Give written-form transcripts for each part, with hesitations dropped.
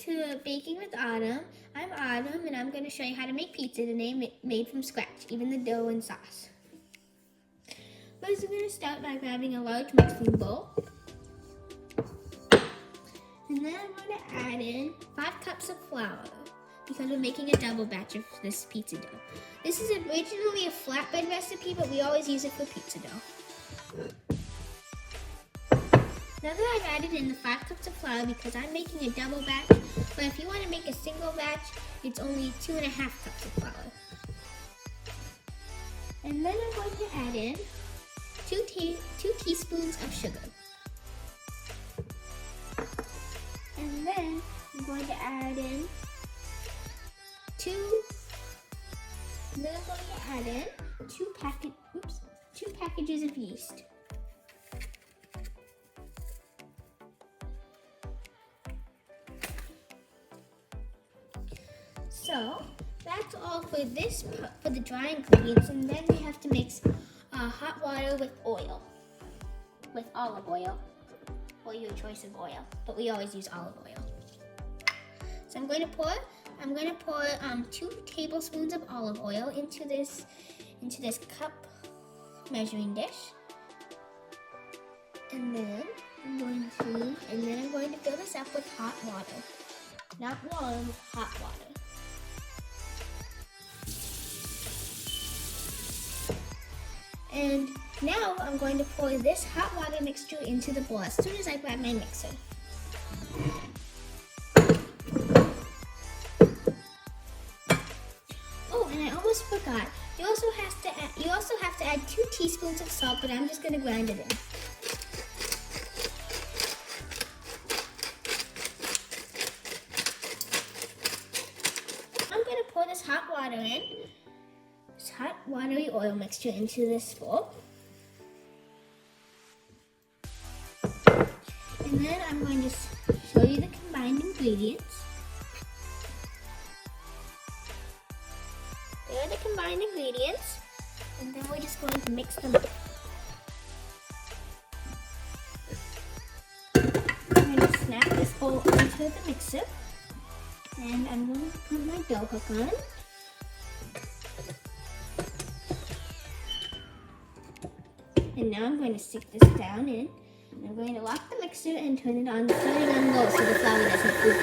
to Baking with Autumn. I'm Autumn and I'm going to show you how to make pizza today made from scratch, even the dough and sauce. First, we're going to start by grabbing a large mixing bowl. And then I'm going to add in 5 cups of flour because we're making a double batch of this pizza dough. This is originally a flatbread recipe, but we always use it for pizza dough. Now that I've added in the 5 cups of flour because I'm making a double batch, but if you want to make a single batch, it's only 2.5 cups of flour. And then I'm going to add in 2 teaspoons of sugar. And then I'm going to add in 2 packages of yeast. So that's all for the dry ingredients, and then we have to mix hot water with oil, with olive oil, or your choice of oil, but we always use olive oil. So I'm going to pour 2 tablespoons of olive oil into this cup measuring dish, and then I'm going to fill this up with hot water, not warm, hot water. And now I'm going to pour this hot water mixture into the bowl as soon as I grab my mixer. Oh, and I almost forgot. You also have to add 2 teaspoons of salt, but I'm just going to grind it in. I'm going to pour this hot watery oil mixture into this bowl. And then I'm going to show you the combined ingredients. There are the combined ingredients, and then we're just going to mix them up. I'm going to snap this bowl onto the mixer, and I'm going to put my dough hook on. And now I'm going to stick this down in. And I'm going to lock the mixer and turn it on, starting on low so the flour doesn't ooze in.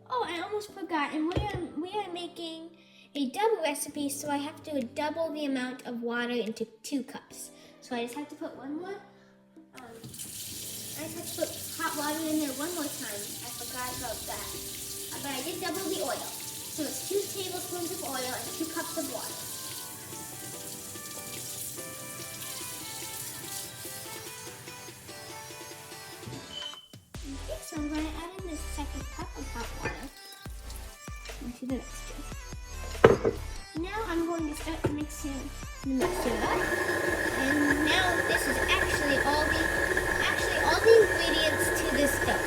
Oh, I almost forgot. And we are making a double recipe, so I have to double the amount of water into 2 cups. So I just have to put one more. I just have to put hot water in there one more time. I forgot about that. But I did double the oil. So it's 2 tablespoons of oil and 2 cups of water. So I'm going to add in this second cup of hot water into the mixture. Now I'm going to start the mixture up. And now this is actually all the ingredients to this dough.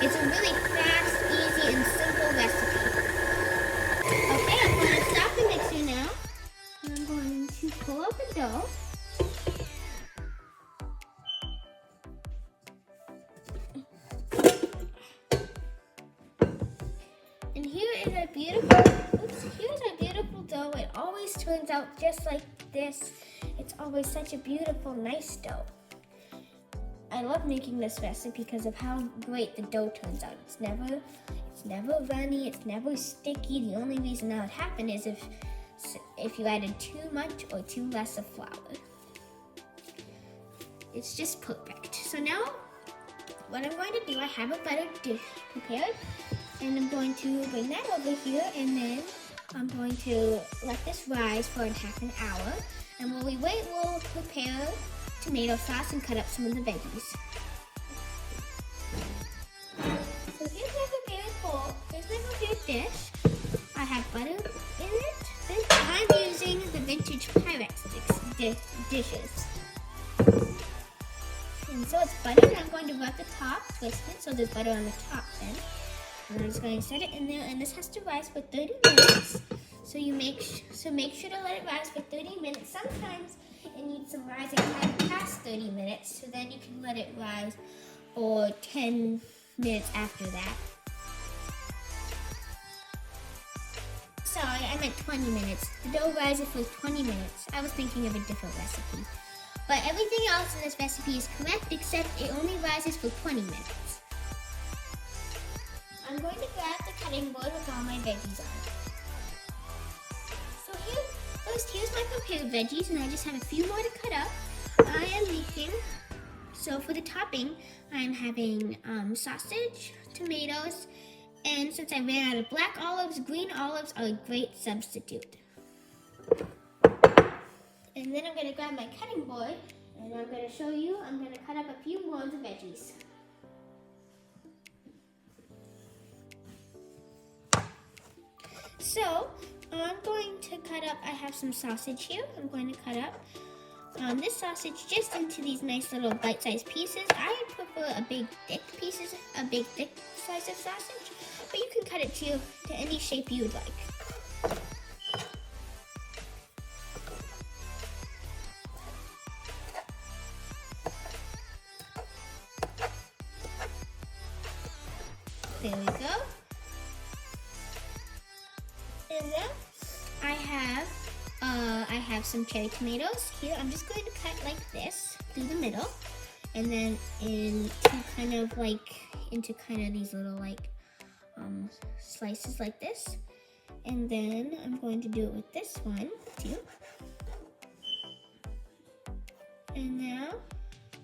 It's a really fast, easy, and simple recipe. Okay, I'm going to stop the mixer now. And I'm going to pull out the dough. And here's our beautiful dough. It always turns out just like this. It's always such a beautiful, nice dough. I love making this recipe because of how great the dough turns out. It's never runny, it's never sticky. The only reason that would happen is if you added too much or too less of flour. It's just perfect. So now, what I'm going to do, I have a buttered dish prepared. And I'm going to bring that over here, and then I'm going to let this rise for half an hour. And while we wait, we'll prepare tomato sauce and cut up some of the veggies. So here's my prepared bowl. Here's my prepared dish. I have butter in it. Then I'm using the vintage Pyrex dishes. And so it's buttered. I'm going to rub the top, twist it so there's butter on the top then. And I'm just going to set it in there, and this has to rise for 30 minutes. So make sure to let it rise for 30 minutes. Sometimes it needs some rising time past 30 minutes, so then you can let it rise for 10 minutes after that. Sorry, I meant 20 minutes. The dough rises for 20 minutes. I was thinking of a different recipe. But everything else in this recipe is correct, except it only rises for 20 minutes. I'm going to grab the cutting board with all my veggies on it. So here's my prepared veggies, and I just have a few more to cut up. I am making, so for the topping, I'm having sausage, tomatoes, and since I ran out of black olives, green olives are a great substitute. And then I'm going to grab my cutting board, and I'm going to show you, I'm going to cut up a few more of the veggies. So, I'm going to cut up, I have some sausage here. I'm going to cut up this sausage just into these nice little bite-sized pieces. I prefer a big thick slice of sausage, but you can cut it to any shape you would like. There we go. And then I have some cherry tomatoes here. I'm just going to cut like this through the middle, and then into kind of these little slices like this. And then I'm going to do it with this one too. And now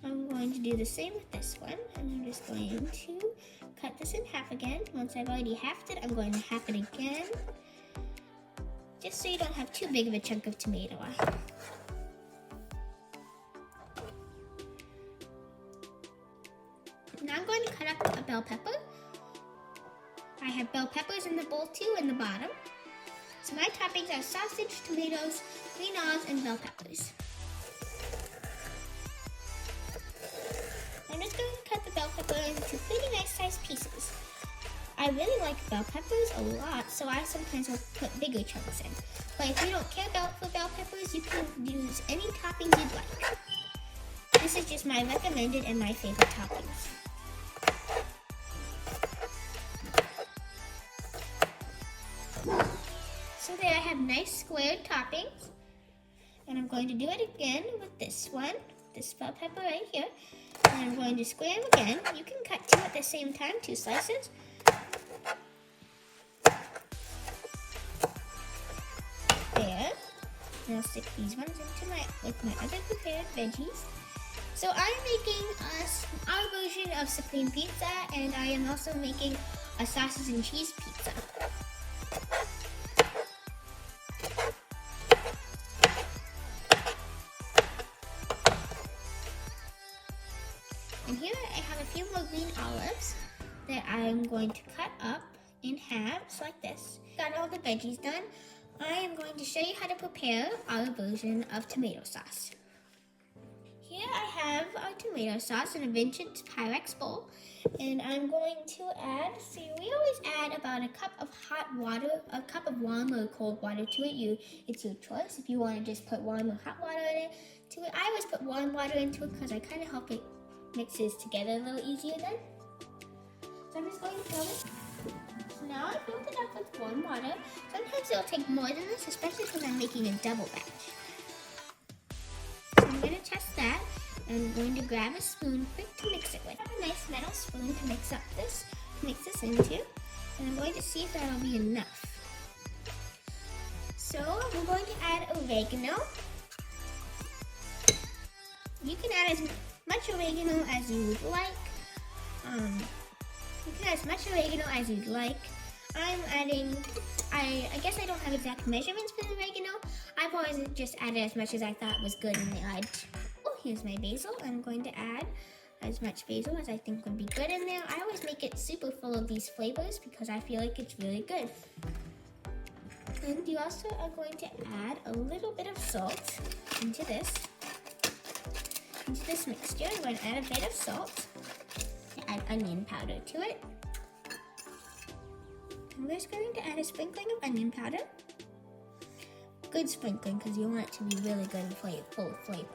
I'm going to do the same with this one, and I'm just going to cut this in half again. Once I've already halved it, I'm going to half it again, just so you don't have too big of a chunk of tomato. Now I'm going to cut up a bell pepper. I have bell peppers in the bowl too, in the bottom. So my toppings are sausage, tomatoes, green olives, and bell peppers. I'm just going to cut the bell pepper into pretty nice sized pieces. I really like bell peppers a lot, so I sometimes will put bigger chunks in. But if you don't care for bell peppers, you can use any toppings you'd like. This is just my recommended and my favorite toppings. So there I have nice squared toppings. And I'm going to do it again with this one, this bell pepper right here. And I'm going to square them again. You can cut two at the same time, 2 slices. There. And I'll stick these ones into my other prepared veggies. So I'm making our version of Supreme Pizza, and I am also making a sausage and cheese pizza. And here I have a few more green olives that I'm going to cut up in halves like this. Got all the veggies done. I am going to show you how to prepare our version of tomato sauce. Here I have our tomato sauce in a vintage Pyrex bowl, and I'm going to add, we always add about a cup of hot water, a cup of warm or cold water to it. It's your choice if you want to just put warm or hot water in it. I always put warm water into it because I kind of hope it mixes together a little easier then. So I'm just going to fill it. So now I filled it up with warm water. Sometimes it'll take more than this, especially because I'm making a double batch. So I'm going to test that. I'm going to grab a spoon quick to mix it with. I have a nice metal spoon to mix this into. And I'm going to see if that'll be enough. So we're going to add oregano. You can add as much oregano as you would like. You can add as much oregano as you'd like. I'm adding, I guess I don't have exact measurements for the oregano. I've always just added as much as I thought was good in the here's my basil. I'm going to add as much basil as I think would be good in there. I always make it super full of these flavors because I feel like it's really good. And you also are going to add a little bit of salt into this mixture. I'm going to add a bit of salt. Add onion powder to it. I'm just going to add a sprinkling of onion powder. Good sprinkling because you want it to be really good and full of flavor.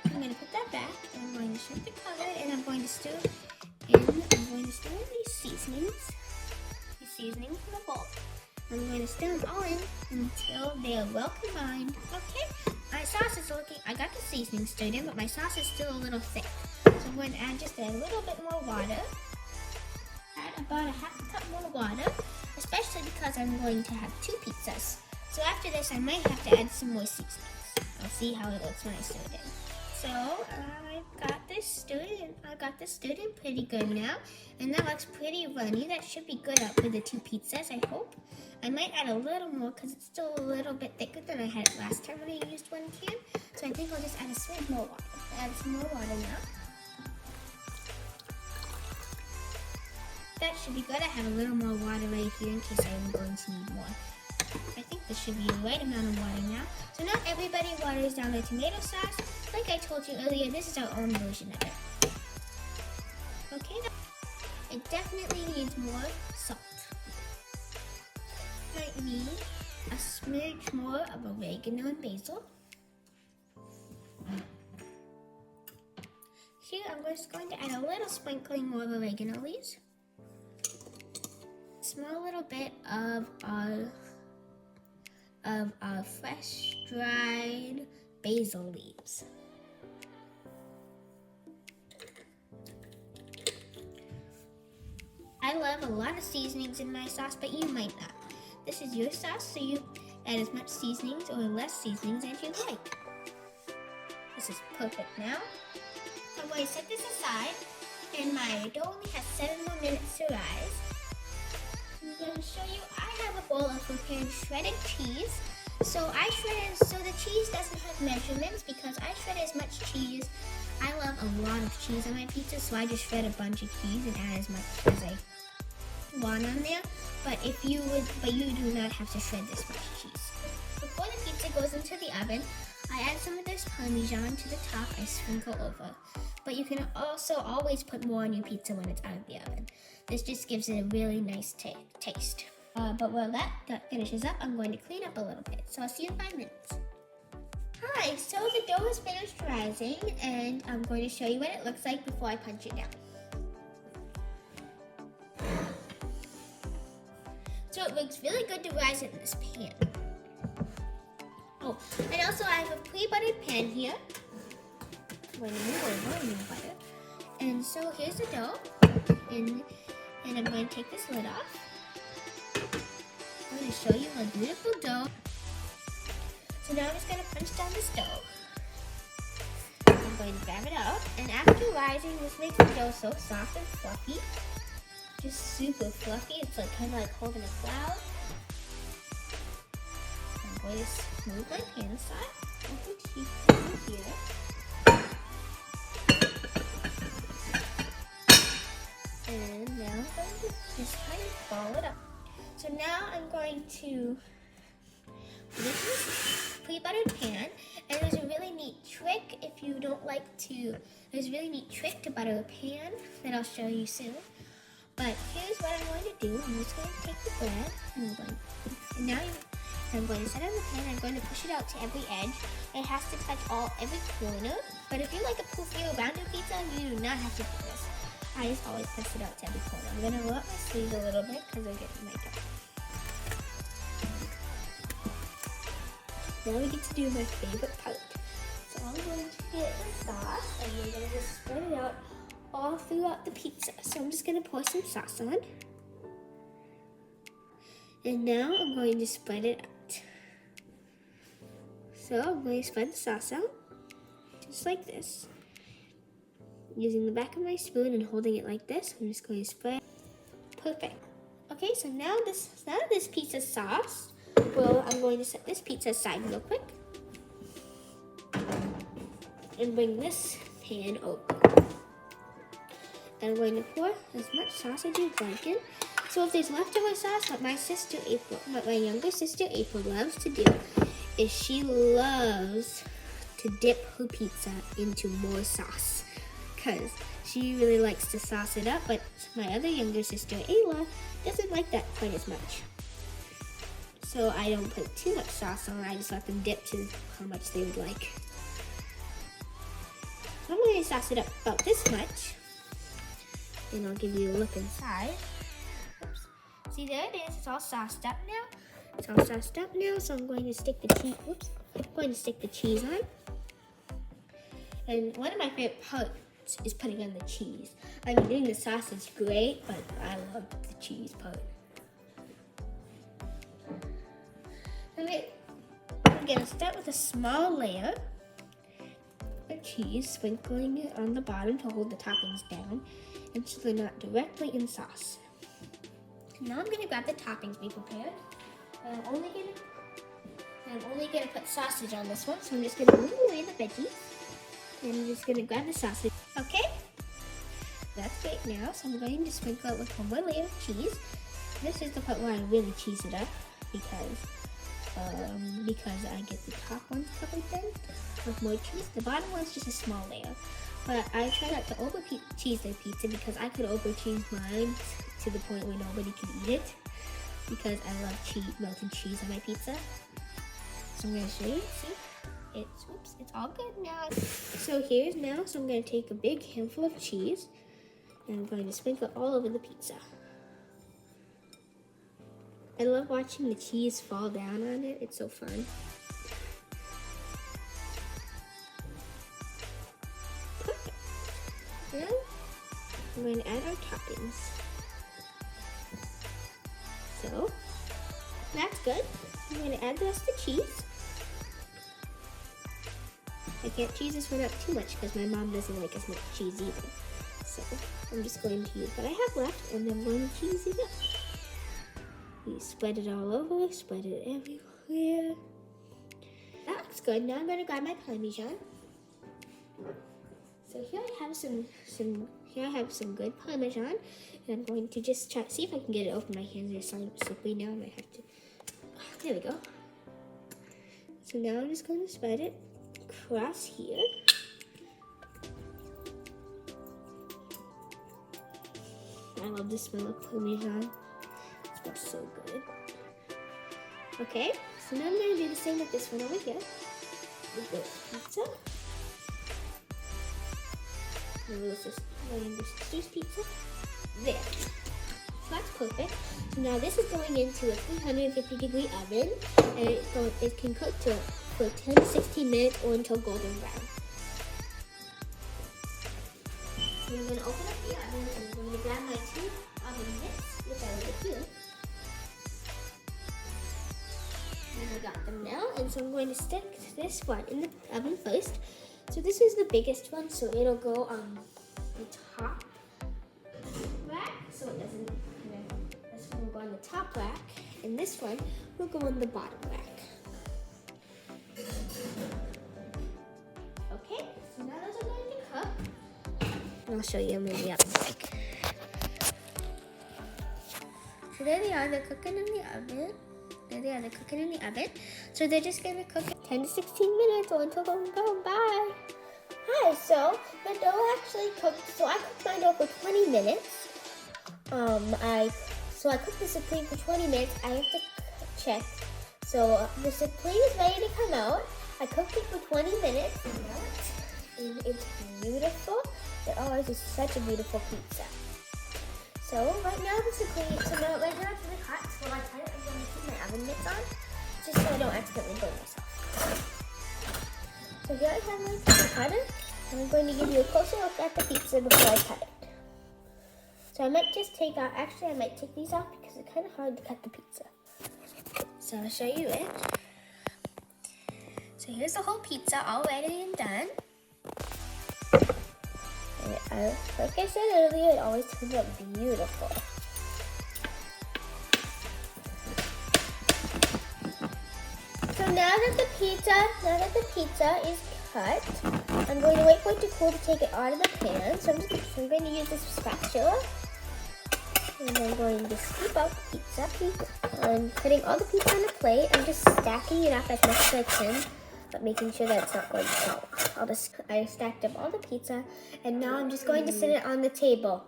I'm going to put that back, and I'm going to shut the cover, and I'm going to stir in going to stir in these seasonings from the bowl. I'm going to stir them all in until they are well combined. Okay, my sauce is looking, I got the seasoning stirred in, but my sauce is still a little thick. So I'm going to add just a little bit more water. Add about a half a cup more water, especially because I'm going to have 2 pizzas. So after this, I might have to add some more seasonings. I'll see how it looks when I stir it in. So I've got this stirred in pretty good now, and that looks pretty runny. That should be good up for the 2 pizzas, I hope. I might add a little more because it's still a little bit thicker than I had it last time when I used 1 can. So I think I'll just add a smidge more water. Add some more water now. That should be good. I have a little more water right here in case I'm going to need more. I think this should be the right amount of water now. So now everybody waters down their tomato sauce. Like I told you earlier, this is our own version of it. Okay, it definitely needs more salt. Might need a smidge more of oregano and basil. Here I'm just going to add a little sprinkling more of oregano leaves. Small little bit of our fresh dried basil leaves. I love a lot of seasonings in my sauce, but you might not. This is your sauce, so you add as much seasonings or less seasonings as you like. This is perfect now. I'm going to set this aside, and my dough only has 7 more minutes to rise. I'm going to show you, I have a bowl of prepared shredded cheese. So the cheese doesn't have measurements because I shred as much cheese. I love a lot of cheese on my pizza, so I just shred a bunch of cheese and add as much as I want on there. But you do not have to shred this much cheese. Before the pizza goes into the oven, I add some of this Parmesan to the top. I sprinkle over. But you can also always put more on your pizza when it's out of the oven. This just gives it a really nice taste. But while that finishes up, I'm going to clean up a little bit. So I'll see you in 5 minutes. Hi, so the dough is finished rising, and I'm going to show you what it looks like before I punch it down. So it looks really good to rise in this pan. Oh, and also I have a pre-buttered pan here. I'm going to move over and move butter. And so here's the dough, and I'm going to take this lid off. I'm going to show you my beautiful dough. So now I'm just going to punch down this dough. I'm going to grab it out, and after rising, this makes the dough so soft and fluffy. Just super fluffy. It's like kind of like holding a cloud. I'm going to smooth my pan aside. I'll put cheese here. And now I'm going to just kind of ball it up. So now I'm going to put this pre-buttered pan, and there's a really neat trick if you don't like to. There's a really neat trick to butter a pan that I'll show you soon. But here's what I'm going to do. I'm just going to take the bread, and I'm going to set it on the pan. I'm going to push it out to every edge. It has to touch every corner. But if you like a poofy or rounded pizza, you do not have to do this. I just always push it out to every corner. I'm going to roll up my sleeves a little bit because I'm getting my dough. Now we get to do my favorite part. So I'm going to get the sauce, and we're going to just spread it out all throughout the pizza. So I'm just going to pour some sauce on. And now I'm going to spread it out. So I'm going to spread the sauce out, just like this. Using the back of my spoon and holding it like this, I'm just going to spread. Perfect. Okay, so now this pizza's sauce, I'm going to set this pizza aside real quick. And bring this pan over. And I'm going to pour as much sauce as you'd like in. So if there's leftover sauce, what my younger sister April loves to do is she loves to dip her pizza into more sauce. Because she really likes to sauce it up, but my other younger sister Ayla doesn't like that quite as much. So I don't put too much sauce on, I just let them dip to how much they would like. I'm going to sauce it up about this much. and I'll give you a look inside. Oops. See, there it is. It's all sauced up now. It's all sauced up now, so I'm going to stick the cheese. Whoops! I'm going to stick the cheese on. And one of my favorite parts is putting on the cheese. I mean, doing the sauce is great, but I love the cheese part. Okay, I'm gonna start with a small layer of cheese, sprinkling it on the bottom to hold the toppings down, and so they're not directly in sauce. Now I'm gonna grab the toppings we prepared. I'm only gonna put sausage on this one, so I'm just gonna move away the veggies. And I'm just gonna grab the sausage. Okay, that's great now. So I'm going to sprinkle it with one more layer of cheese. This is the part where I really cheese it up because I get the top ones covered then with more cheese. The bottom one's just a small layer. But I try not to over cheese their pizza because I could over cheese mine to the point where nobody can eat it because I love melted cheese on my pizza. So I'm gonna show you. See? It's all good now. So I'm going to take a big handful of cheese and I'm going to sprinkle it all over the pizza. I love watching the cheese fall down on it. It's so fun. Perfect. Now I'm going to add our toppings. So that's good. I'm going to add the rest of the cheese. I can't cheese this one up too much because my mom doesn't like as much cheese either. So I'm just going to use what I have left and I'm going to cheese it up. You spread it all over, spread it everywhere. That looks good. Now I'm going to grab my Parmesan. So here I have some good Parmesan, and I'm going to just try see if I can get it open. My hands are slippery now. I might have to. There we go. So now I'm just going to spread it across here. I love the smell of Parmesan. It smells so good. Okay, so now I'm going to do the same with this one over here. With the pizza. This pizza. There. So that's perfect. So now this is going into a 350-degree oven, and it can cook for 10 to 16 minutes or until golden brown. So I'm going to open up the oven and I'm going to grab my 2 oven mitts, which I will here. And I got them now, and so I'm going to stick this one in the oven first. So this is the biggest one, so it'll go on the top rack, so it doesn't, this one will go on the top rack, and this one will go on the bottom rack. Okay, so now those are going to cook. I'll show you maybe up quick. So there they are, they're cooking in the oven. There they are, they're cooking in the oven. So they're just gonna cook 10 to 16 minutes or until golden brown. Bye. Hi, so the dough actually cooked. So I cooked my dough for 20 minutes. I cooked the supreme for 20 minutes. I have to check. So the supreme is ready to come out. I cooked it for 20 minutes. And it's beautiful. It always is such a beautiful pizza. So right now right now it's really hot. So while I try it, I'm going to keep my oven mitts on, just so I don't accidentally burn myself. So here I have my pizza cutter, and I'm going to give you a closer look at the pizza before I cut it. So I might just take out, actually I might take these off because it's kind of hard to cut the pizza. So I'll show you it. So here's the whole pizza all ready and done. And like I said earlier, it always turns out beautiful. So now that the pizza is cut, I'm going to wait for it to cool to take it out of the pan. So I'm going to use this spatula. And I'm going to scoop out the pizza. I'm putting all the pizza on a plate. I'm just stacking it up as much as I can, but making sure that it's not going to fall. I stacked up all the pizza, and now I'm just going to sit it on the table.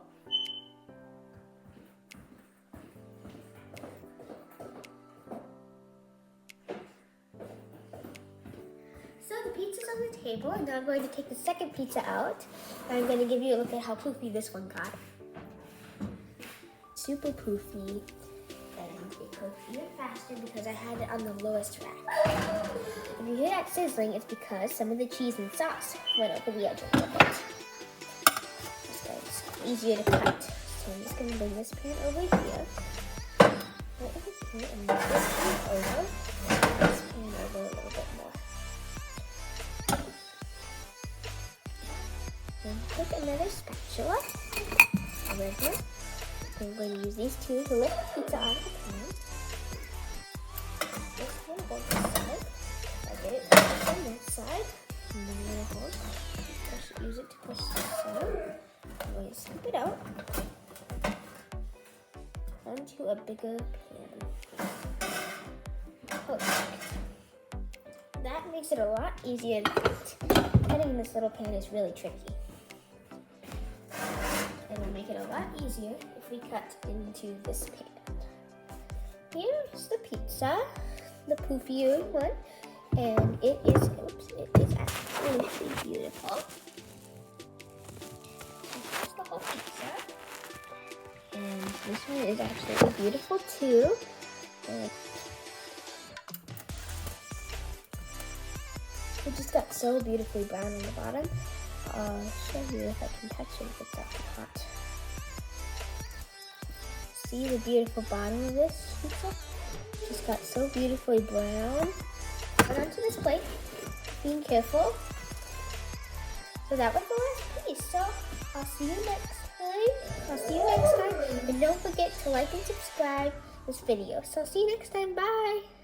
So the pizza's on the table, and now I'm going to take the second pizza out, and I'm going to give you a look at how poofy this one got. super poofy. And it cooked even faster because I had it on the lowest rack. If you hear that sizzling, it's because some of the cheese and sauce went over the edge a little bit. It's easier to cut. So I'm just going to bring this pan over here. Right over here, and move this pan over. This pan over a little bit more. And take another spatula. Over here. I'm going to use these two to lift the pizza out of the pan. This pan on this side. I get it on that side. And then I'm going to hold. I should use it to push this out. I'm going to scoop it out onto a bigger pan. Perfect. That makes it a lot easier to cut. Cutting in this little pan is really tricky. It'll make it a lot easier if we cut into this pan. Here's the pizza, the poofier one, and it is absolutely beautiful. Here's the whole pizza, and this one is absolutely beautiful too. And it just got so beautifully brown on the bottom. I'll show you if I can touch it if it's up hot. See the beautiful bottom of this pizza? Just got so beautifully brown. Put onto this plate, being careful. So that was the last piece. So I'll see you next time. And don't forget to like and subscribe this video. So I'll see you next time. Bye.